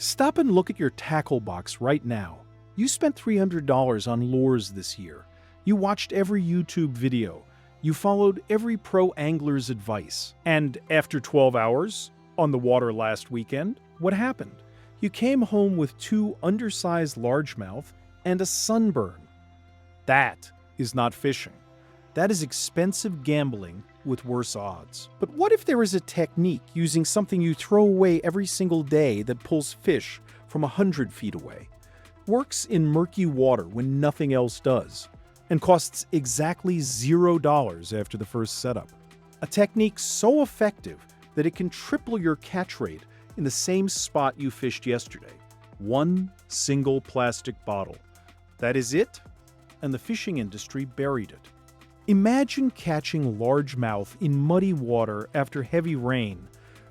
Stop and look at your tackle box right now. You spent $300 on lures this year. You watched every YouTube video. You followed every pro angler's advice. And after 12 hours on the water last weekend, what happened? You came home with 2 undersized largemouth and a sunburn. That is not fishing. That is expensive gambling with worse odds. But what if there is a technique using something you throw away every single day that pulls fish from 100 feet away, works in murky water when nothing else does, and costs exactly $0 after the first setup? A technique so effective that it can triple your catch rate in the same spot you fished yesterday. One single plastic bottle. That is it, and the fishing industry buried it. Imagine catching largemouth in muddy water after heavy rain,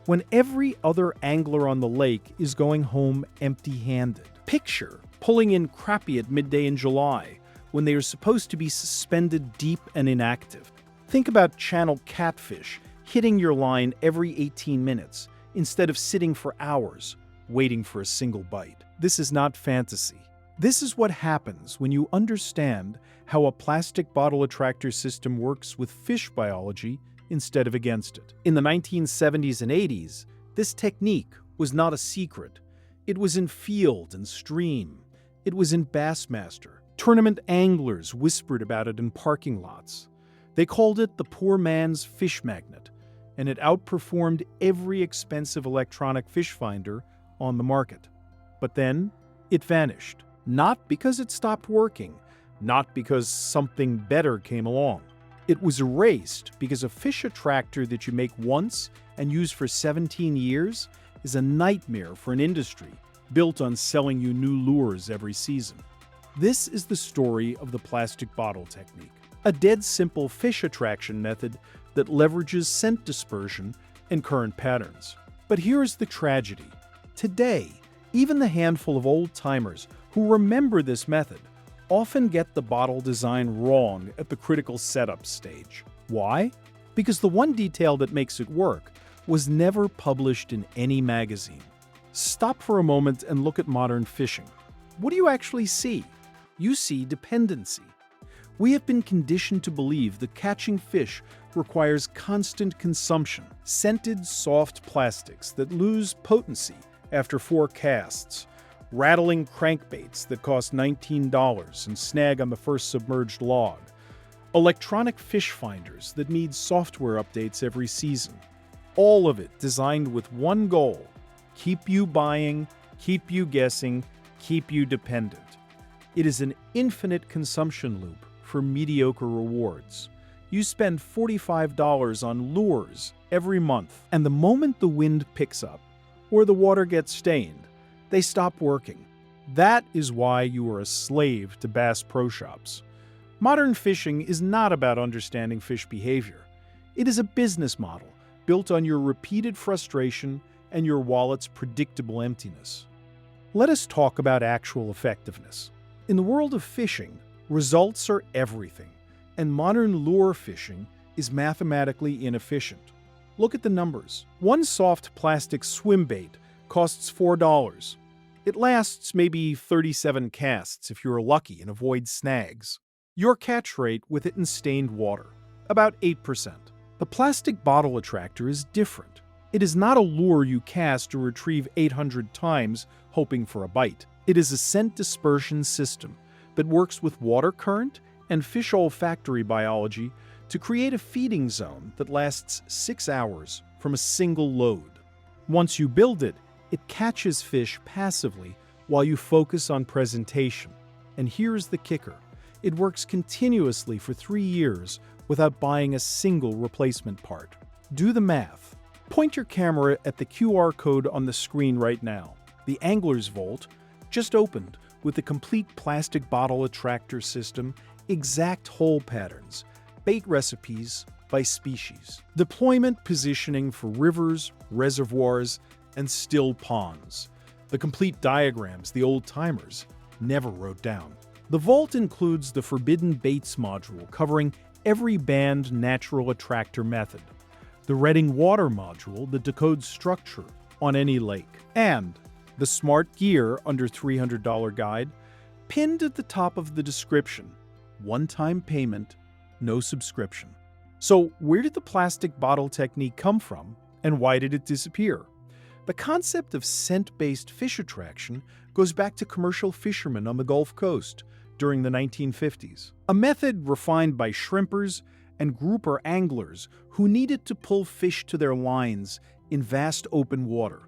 when every other angler on the lake is going home empty-handed. Picture pulling in crappie at midday in July, when they are supposed to be suspended deep and inactive. Think about channel catfish hitting your line every 18 minutes, instead of sitting for hours, waiting for a single bite. This is not fantasy. This is what happens when you understand how a plastic bottle attractor system works with fish biology instead of against it. In the 1970s and 80s, this technique was not a secret. It was in field and stream. It was in Bassmaster. Tournament anglers whispered about it in parking lots. They called it the poor man's fish magnet, and it outperformed every expensive electronic fish finder on the market. But then, it vanished. Not because it stopped working, not because something better came along. It was erased because a fish attractor that you make once and use for 17 years is a nightmare for an industry built on selling you new lures every season. This is the story of the plastic bottle technique, a dead simple fish attraction method that leverages scent dispersion and current patterns. But here's the tragedy. Today, even the handful of old-timers who remember this method often get the bottle design wrong at the critical setup stage. Why? Because the one detail that makes it work was never published in any magazine. Stop for a moment and look at modern fishing. What do you actually see? You see dependency. We have been conditioned to believe that catching fish requires constant consumption, scented soft plastics that lose potency after 4 casts, rattling crankbaits that cost $19 and snag on the first submerged log, electronic fish finders that need software updates every season. All of it designed with one goal: keep you buying, keep you guessing, keep you dependent. It is an infinite consumption loop for mediocre rewards. You spend $45 on lures every month, and the moment the wind picks up or the water gets stained, they stop working. That is why you are a slave to Bass Pro Shops. Modern fishing is not about understanding fish behavior. It is a business model built on your repeated frustration and your wallet's predictable emptiness. Let us talk about actual effectiveness. In the world of fishing, results are everything, and modern lure fishing is mathematically inefficient. Look at the numbers. One soft plastic swim bait costs $4. It lasts maybe 37 casts if you're lucky and avoid snags. Your catch rate with it in stained water, about 8%. The plastic bottle attractor is different. It is not a lure you cast or retrieve 800 times hoping for a bite. It is a scent dispersion system that works with water current and fish olfactory biology to create a feeding zone that lasts 6 hours from a single load. Once you build it, it catches fish passively while you focus on presentation. And here's the kicker. It works continuously for 3 years without buying a single replacement part. Do the math. Point your camera at the QR code on the screen right now. The Angler's Vault just opened with the complete plastic bottle attractor system, exact hole patterns, bait recipes by species, deployment positioning for rivers, reservoirs, and still ponds, the complete diagrams the old-timers never wrote down. The vault includes the Forbidden Baits module covering every banned natural attractor method, the Reading Water module that decodes structure on any lake, and The Smart Gear Under $300 guide, pinned at the top of the description. One-time payment, no subscription. So where did the plastic bottle technique come from, and why did it disappear? The concept of scent-based fish attraction goes back to commercial fishermen on the Gulf Coast during the 1950s, a method refined by shrimpers and grouper anglers who needed to pull fish to their lines in vast open water.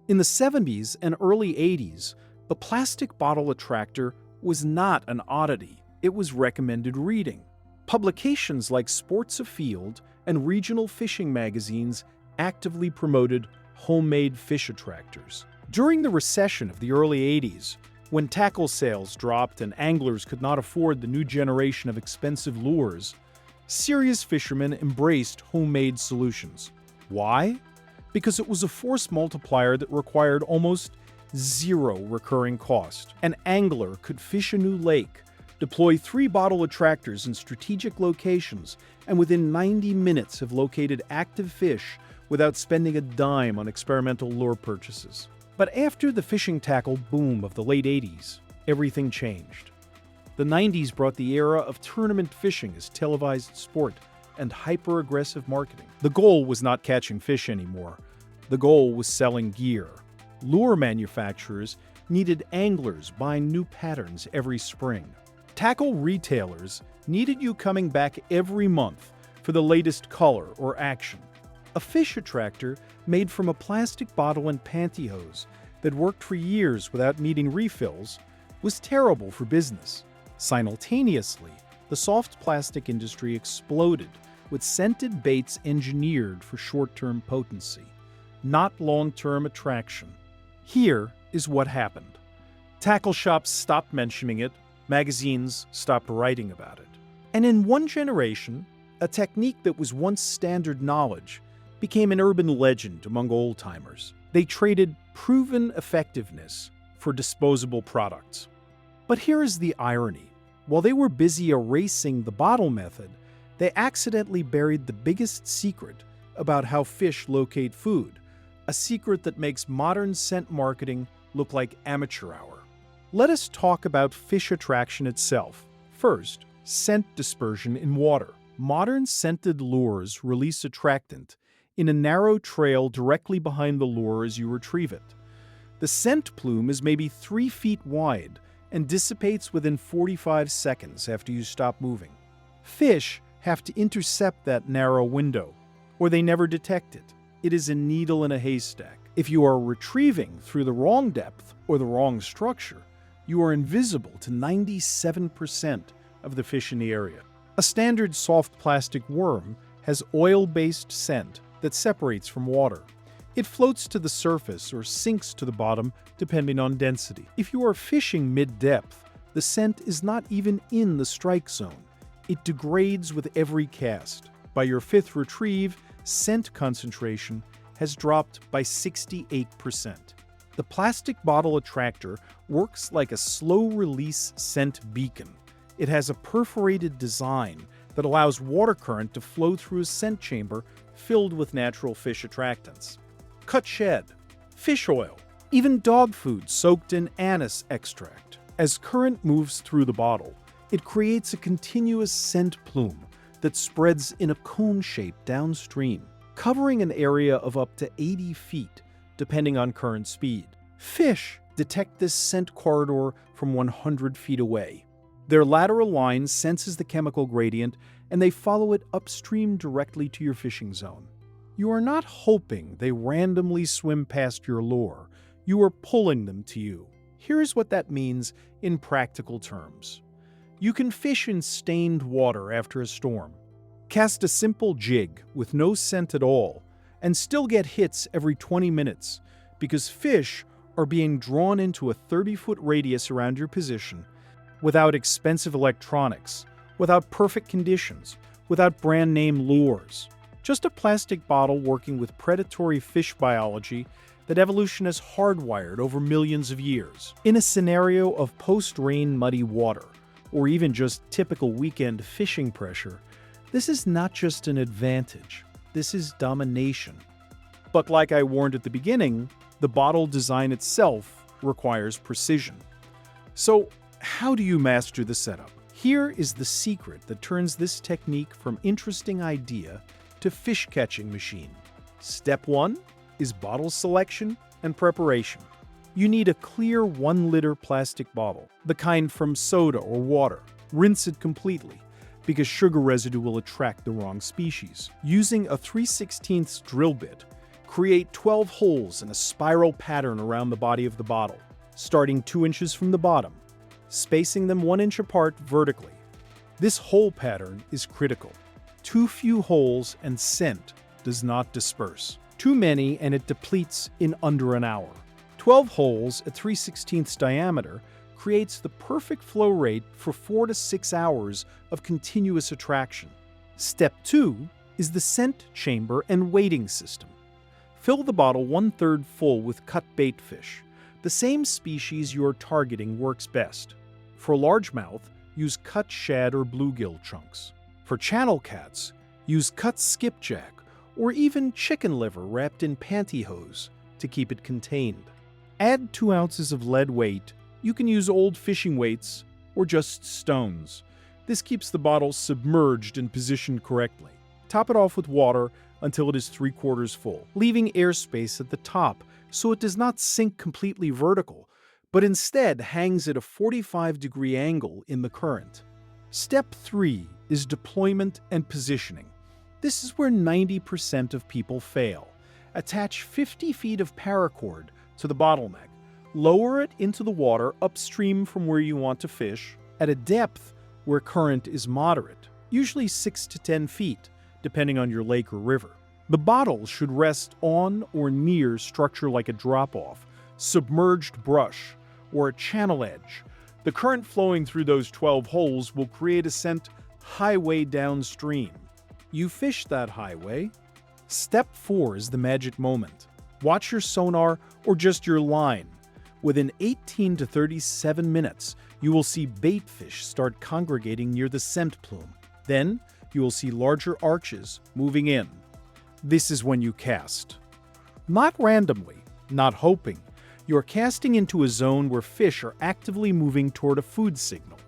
In the 70s and early 80s, the plastic bottle attractor was not an oddity, it was recommended reading. Publications like Sports Afield and regional fishing magazines actively promoted homemade fish attractors. During the recession of the early 80s, when tackle sales dropped and anglers could not afford the new generation of expensive lures, serious fishermen embraced homemade solutions. Why? Because it was a force multiplier that required almost zero recurring cost. An angler could fish a new lake, deploy 3 bottle attractors in strategic locations, and within 90 minutes have located active fish without spending a dime on experimental lure purchases. But after the fishing tackle boom of the late 80s, everything changed. The 90s brought the era of tournament fishing as televised sport and hyper-aggressive marketing. The goal was not catching fish anymore. The goal was selling gear. Lure manufacturers needed anglers buying new patterns every spring. Tackle retailers needed you coming back every month for the latest color or action. A fish attractor made from a plastic bottle and pantyhose that worked for years without needing refills was terrible for business. Simultaneously, the soft plastic industry exploded with scented baits engineered for short-term potency, not long-term attraction. Here is what happened. Tackle shops stopped mentioning it, magazines stopped writing about it. And in one generation, a technique that was once standard knowledge became an urban legend among old-timers. They traded proven effectiveness for disposable products. But here is the irony. While they were busy erasing the bottle method, they accidentally buried the biggest secret about how fish locate food, a secret that makes modern scent marketing look like amateur hour. Let us talk about fish attraction itself. First, scent dispersion in water. Modern scented lures release attractant in a narrow trail directly behind the lure as you retrieve it. The scent plume is maybe 3 feet wide and dissipates within 45 seconds after you stop moving. Fish have to intercept that narrow window, or they never detect it. It is a needle in a haystack. If you are retrieving through the wrong depth or the wrong structure, you are invisible to 97% of the fish in the area. A standard soft plastic worm has oil-based scent that separates from water. It floats to the surface or sinks to the bottom depending on density. If you are fishing mid-depth, the scent is not even in the strike zone. It degrades with every cast. By your 5th retrieve, scent concentration has dropped by 68%. The plastic bottle attractor works like a slow-release scent beacon. It has a perforated design that allows water current to flow through a scent chamber filled with natural fish attractants. Cut shed, fish oil, even dog food soaked in anise extract. As current moves through the bottle, it creates a continuous scent plume that spreads in a cone shape downstream, covering an area of up to 80 feet, depending on current speed. Fish detect this scent corridor from 100 feet away. Their lateral line senses the chemical gradient, and they follow it upstream directly to your fishing zone. You are not hoping they randomly swim past your lure. You are pulling them to you. Here's what that means in practical terms. You can fish in stained water after a storm. Cast a simple jig with no scent at all, and still get hits every 20 minutes because fish are being drawn into a 30-foot radius around your position without expensive electronics, without perfect conditions, without brand-name lures. Just a plastic bottle working with predatory fish biology that evolution has hardwired over millions of years. In a scenario of post-rain muddy water, or even just typical weekend fishing pressure, this is not just an advantage, this is domination. But like I warned at the beginning, The bottle design itself requires precision. So, how do you master the setup? Here is the secret that turns this technique from interesting idea to fish-catching machine. Step 1 is bottle selection and preparation. You need a clear 1-liter plastic bottle, the kind from soda or water. Rinse it completely, because sugar residue will attract the wrong species. Using a 3/16 drill bit, create 12 holes in a spiral pattern around the body of the bottle, starting 2 inches from the bottom, spacing them 1 inch apart vertically. This hole pattern is critical. Too few holes and scent does not disperse. Too many and it depletes in under an hour. 12 holes at 3/16 diameter creates the perfect flow rate for 4 to 6 hours of continuous attraction. Step 2 is the scent chamber and weighting system. Fill the bottle 1/3 full with cut baitfish. The same species you're targeting works best. For largemouth, use cut shad or bluegill chunks. For channel cats, use cut skipjack or even chicken liver wrapped in pantyhose to keep it contained. Add 2 ounces of lead weight. You can use old fishing weights or just stones. This keeps the bottle submerged and positioned correctly. Top it off with water until it is 3/4 full, leaving airspace at the top so it does not sink completely vertical, but instead hangs at a 45-degree angle in the current. Step 3 is deployment and positioning. This is where 90% of people fail. Attach 50 feet of paracord to the bottleneck. Lower it into the water upstream from where you want to fish at a depth where current is moderate, usually 6 to 10 feet, depending on your lake or river. The bottle should rest on or near structure like a drop-off, submerged brush, or a channel edge. The current flowing through those 12 holes will create a scent highway downstream. You fish that highway. Step 4 is the magic moment. Watch your sonar or just your line. Within 18 to 37 minutes, you will see baitfish start congregating near the scent plume. Then, you will see larger arches moving in. This is when you cast. Not randomly, not hoping. You are casting into a zone where fish are actively moving toward a food signal.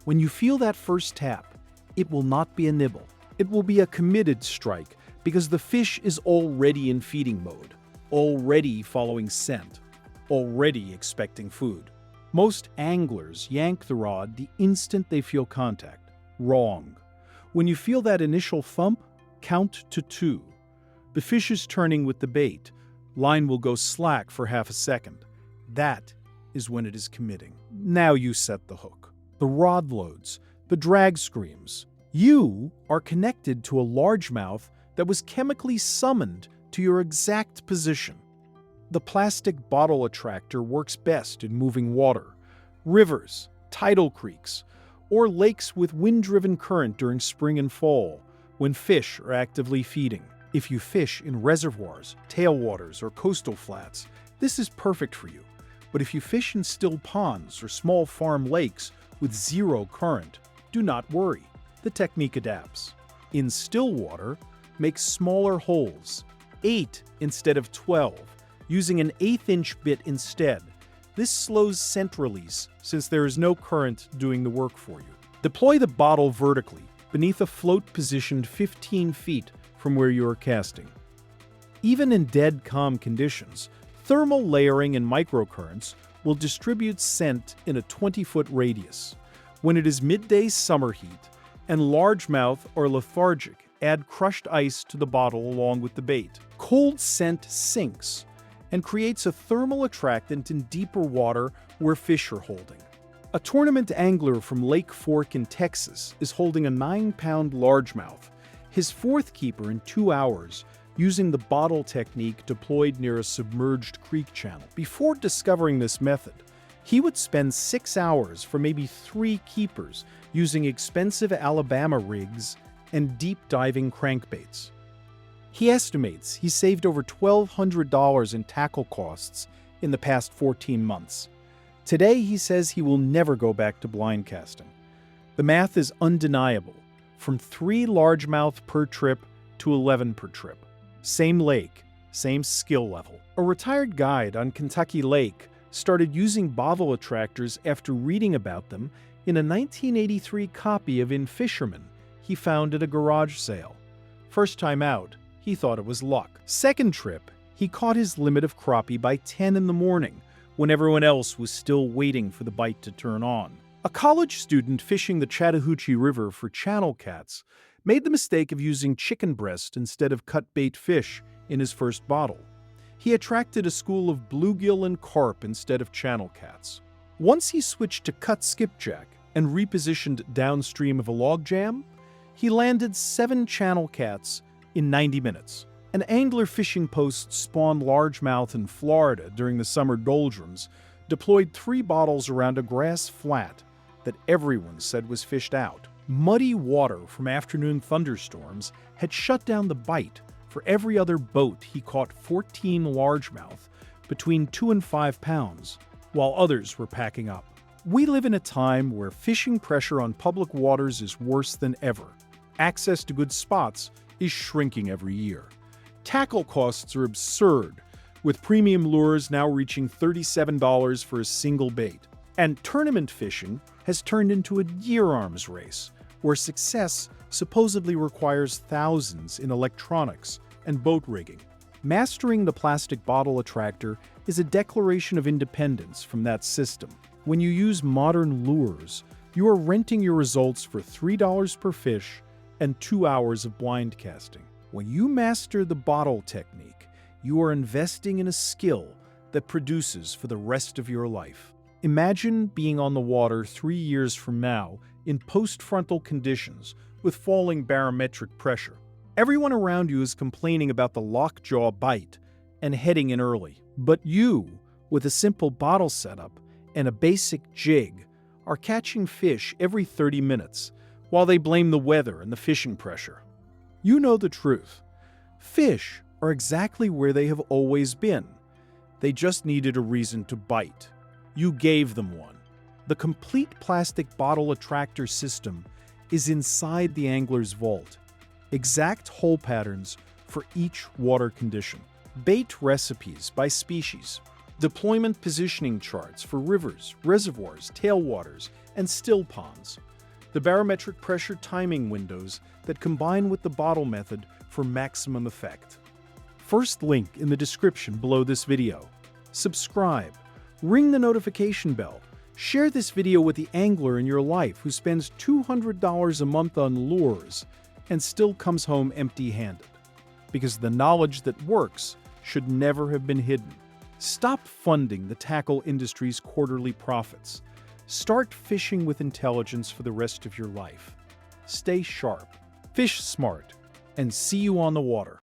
When you feel that first tap, it will not be a nibble. It will be a committed strike because the fish is already in feeding mode, already following scent, already expecting food. Most anglers yank the rod the instant they feel contact. Wrong. When you feel that initial thump, count to 2. The fish is turning with the bait. Line will go slack for half a second. That is when it is committing. Now you set the hook. The rod loads, the drag screams. You are connected to a largemouth that was chemically summoned to your exact position. The plastic bottle attractor works best in moving water, rivers, tidal creeks, or lakes with wind-driven current during spring and fall, when fish are actively feeding. If you fish in reservoirs, tailwaters, or coastal flats, this is perfect for you. But if you fish in still ponds or small farm lakes with zero current, do not worry. The technique adapts. In still water, make smaller holes, 8 instead of 12, using an 1/8-inch bit instead. This slows scent release since there is no current doing the work for you. Deploy the bottle vertically beneath a float positioned 15 feet from where you are casting. Even in dead calm conditions, thermal layering and microcurrents will distribute scent in a 20-foot radius. When it is midday summer heat and largemouth are lethargic, add crushed ice to the bottle along with the bait. Cold scent sinks and creates a thermal attractant in deeper water where fish are holding. A tournament angler from Lake Fork in Texas is holding a 9-pound largemouth, his 4th keeper in 2 hours, using the bottle technique deployed near a submerged creek channel. Before discovering this method, he would spend 6 hours for maybe 3 keepers using expensive Alabama rigs and deep-diving crankbaits. He estimates he saved over $1,200 in tackle costs in the past 14 months. Today, he says he will never go back to blind casting. The math is undeniable, from 3 largemouth per trip to 11 per trip. Same lake, same skill level. A retired guide on Kentucky Lake started using bottle attractors after reading about them in a 1983 copy of In Fisherman he found at a garage sale. First time out, he thought it was luck. Second trip, he caught his limit of crappie by 10 in the morning, when everyone else was still waiting for the bite to turn on. A college student fishing the Chattahoochee River for channel cats made the mistake of using chicken breast instead of cut bait fish in his first bottle. He attracted a school of bluegill and carp instead of channel cats. Once he switched to cut skipjack and repositioned downstream of a logjam, he landed 7 channel cats in 90 minutes. An angler fishing post spawned largemouth in Florida during the summer doldrums deployed 3 bottles around a grass flat that everyone said was fished out. Muddy water from afternoon thunderstorms had shut down the bite. For every other boat, he caught 14 largemouth between 2 and 5 pounds, while others were packing up. We live in a time where fishing pressure on public waters is worse than ever. Access to good spots is shrinking every year. Tackle costs are absurd, with premium lures now reaching $37 for a single bait. And tournament fishing has turned into a year-arms race, where success supposedly requires thousands in electronics and boat rigging. Mastering the plastic bottle attractor is a declaration of independence from that system. When you use modern lures, you are renting your results for $3 per fish and 2 hours of blind casting. When you master the bottle technique, you are investing in a skill that produces for the rest of your life. Imagine being on the water 3 years from now in post-frontal conditions with falling barometric pressure. Everyone around you is complaining about the lockjaw bite and heading in early. But you, with a simple bottle setup and a basic jig, are catching fish every 30 minutes while they blame the weather and the fishing pressure. You know the truth. Fish are exactly where they have always been. They just needed a reason to bite. You gave them one. The complete plastic bottle attractor system is inside the angler's vault. Exact hole patterns for each water condition. Bait recipes by species. Deployment positioning charts for rivers, reservoirs, tailwaters, and still ponds. The barometric pressure timing windows that combine with the bottle method for maximum effect. First link in the description below this video. Subscribe. Ring the notification bell. Share this video with the angler in your life who spends $200 a month on lures and still comes home empty-handed. Because the knowledge that works should never have been hidden. Stop funding the tackle industry's quarterly profits. Start fishing with intelligence for the rest of your life. Stay sharp, fish smart, and see you on the water.